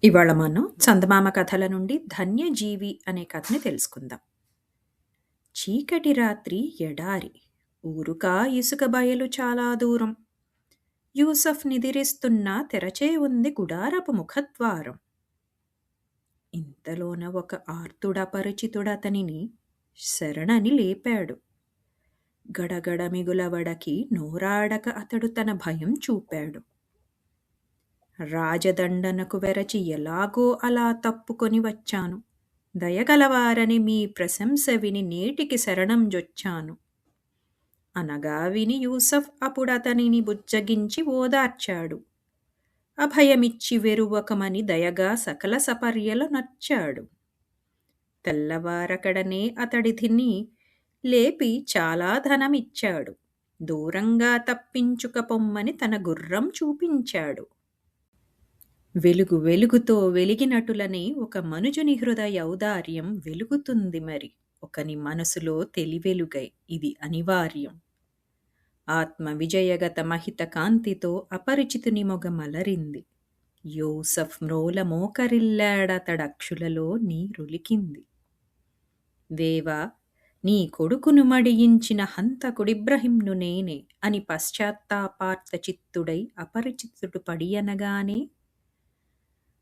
ఇవాళ మనం చందమామ కథల నుండి ధన్యజీవి అనే కథని తెలుసుకుందాం. చీకటి రాత్రి ఎడారి. ఊరుకా ఇసుక బయలు చాలా దూరం. యూసఫ్ నిదిరిస్తున్నా తెరచే ఉంది గుడారపు ముఖద్వారం. ఇంతలోన ఒక ఆర్తుడపరిచితుడతనిని శరణని లేపాడు. గడగడ మిగులవడకి నోరాడక అతడు తన భయం చూపాడు. రాజదండనకు వెరచి ఎలాగో అలా తప్పుకొని వచ్చాను. దయగలవారని మీ ప్రశంస విని నేటికి శరణం జొచ్చాను. అనగా విని యూసఫ్ అప్పుడతనిని బుజ్జగించి ఓదార్చాడు. అభయమిచ్చి వెరువకమని దయగా సకల సపర్యలు నచ్చాడు. తెల్లవారకడనే అతడిని లేపి చాలా ధనమిచ్చాడు. దూరంగా తప్పించుక పొమ్మని తన గుర్రం చూపించాడు. వెలుగు వెలుగుతో వెలిగినటులనే ఒక మనుజుని హృదయ ఔదార్యం వెలుగుతుంది మరి. ఒకని మనసులో తెలివెలుగై ఇది అనివార్యం. ఆత్మ విజయగత మహిత కాంతితో అపరిచితుని మొగ మలరింది. యూసఫ్ మ్రోల మోకరిల్లాడతడక్షులలో నీరులికింది. దేవా, నీ కొడుకును మడియించిన హంతకుడిబ్రహింను నేనే అని పశ్చాత్తాపార్త చిత్తుడై అపరిచితుడు పడియనగానే,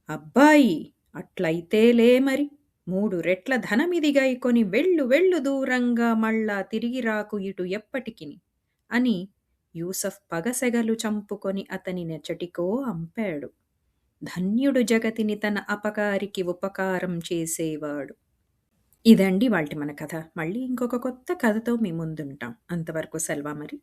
అబ్బాయి, అట్లయితేలే మరి 3 రెట్ల ధనమిదిగై కొని వెళ్ళు వెళ్ళు దూరంగా మళ్ళా తిరిగి రాకు ఇటు ఎప్పటికిని అని యూసఫ్ పగసెగలు చంపుకొని అతని నెచటికో అంపాడు. ధన్యుడు జగతిని తన అపకారికి ఉపకారం చేసేవాడు. ఇదండి వాల్టి మన కథ. మళ్ళీ ఇంకొక కొత్త కథతో మీ ముందుంటాం. అంతవరకు సెలవా మరి.